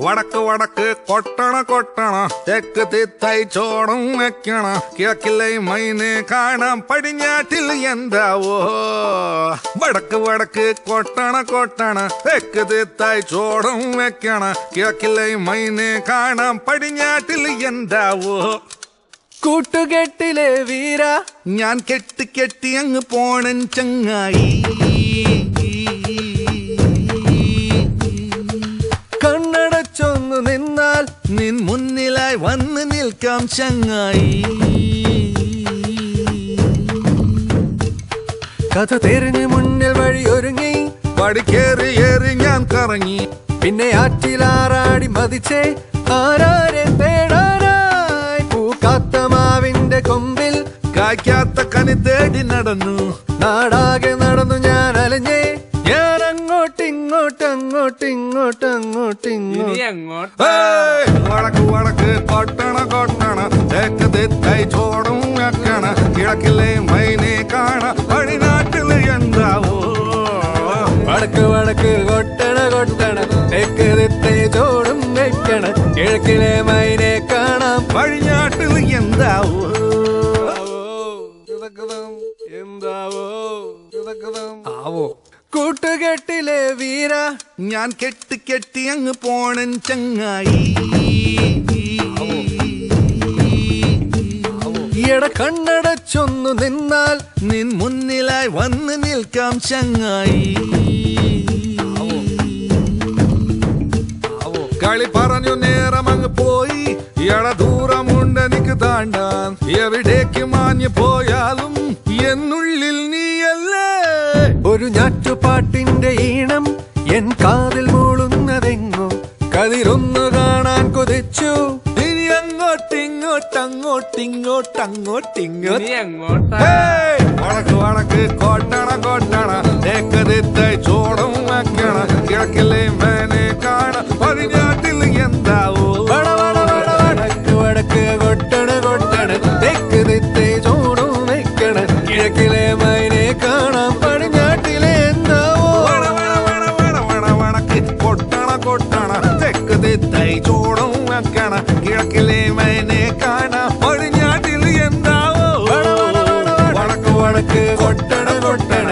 വടക്ക് വടക്ക് കൊട്ടണ കൊട്ടണ, തെക്ക് തിത്തായി ചോടും വെക്കണ, കിഴക്കിലെ മൈനെ കാണാം പടിഞ്ഞാട്ടിൽ എന്താവോ. വടക്ക് വടക്ക് കൊട്ടണ കൊട്ടണ, തെക്ക് തിത്തായി ചോടും വെക്കണ, കിഴക്കിലെ മൈനെ കാണാം പടിഞ്ഞാട്ടിൽ എന്താവോ. കൂട്ടുകെട്ടിലെ വീര ഞാൻ കെട്ടി കെട്ടി അങ്ങ് പോണൻ ചങ്ങായി. കണ്ണടച്ചൊന്നു നിന്നാൽ നിൻ മുന്നിലായി വന്ന് നിൽക്കാം ചങ്ങായി. കഥ തെരിഞ്ഞു മുന്നിൽ വഴി ഒരുങ്ങി, പടിക്കേറി ഏറി ഞാൻ കറങ്ങി, പിന്നെ ആറ്റിലാറാടി മതിച്ചേ ആരാരെ തേടാനായി. പൂക്കാത്ത മാവിന്റെ കൊമ്പിൽ കായ്ക്കാത്ത കനി തേടി നടന്നു, നാടാകെ നടന്നു ഞാൻ അലഞ്ഞേ. ഞാൻ അങ്ങോട്ടിങ്ങോട്ടങ്ങോട്ടിങ്ങോട്ടങ്ങോട്ടിങ്ങോട്ട്. വടക്ക് വടക്ക് കൊട്ടണ കൊട്ടണ, തെക്ക് തിത്തായി ചോടും വെക്കണ, കിഴക്കിലെ മൈനെ കാണ പടിനാട്ടിൽ എന്താവോ. വടക്ക് വടക്ക് കൊട്ടണ കൊട്ടണ, തെക്ക് തിത്തേ ചോടും വെക്കണ, കിഴക്കിലെ മൈനെ കാണാം പടിഞ്ഞാട്ടിൽ എന്താവോ. എന്താവോ ആവോ. കൂട്ടുകെട്ടിലെ വീര ഞാൻ കെട്ടി കെട്ടി അങ്ങ് പോണൻ ചങ്ങായി. ഈയിടെ കണ്ണടച്ചൊന്നു നിന്നാൽ നിൻ മുന്നിലായി വന്ന് നിൽക്കാം ചങ്ങായി. കളി പറഞ്ഞു നേരം അങ്ങ് പോയി, ഇട ദൂരമുണ്ട് എനിക്ക് താണ്ടാൻ. എവിടേക്ക് മാഞ്ഞു പോയാലും എന്നുള്ളിൽ നീയല്ലേ. ഒരു ഞാറ്റുപാട്ടിന്റെ ഈണം എൻ കാതിൽ മൂളുന്നതെങ്ങോ. കതിരൊന്നു കാണാൻ കൊതിച്ചു, ഇനി അങ്ങോട്ടിങ്ങോട്ടങ്ങോട്ടിങ്ങോട്ടങ്ങോട്ടിങ്ങോട്ട്. വടക്ക് വടക്ക് കൊട്ടണ കൊട്ടണ, തെക്ക് തിത്തായി ചോടും വെക്കണ, കിഴക്കിലെ മേനെ കാണ പടിഞ്ഞാട്ടിൽ എന്താവോ. വടക്ക് വടക്ക് കൊട്ടണ കൊട്ടണ, തെക്ക് തിത്തേ ചോടും വെക്കണ, കിഴക്കിലെ മൈനെ കാണാം പടിഞ്ഞാട്ടിലെ എന്താവോ. വടക്ക് കൊട്ടണ കൊട്ടണ, തെക്ക് തിത്തായി ചോടും വെക്കണ, കിഴക്കിലെ മേനെ കാണ പടിഞ്ഞാട്ടിൽ എന്താവോ. വടക്ക് വടക്ക് കൊട്ടണ കൊട്ടണ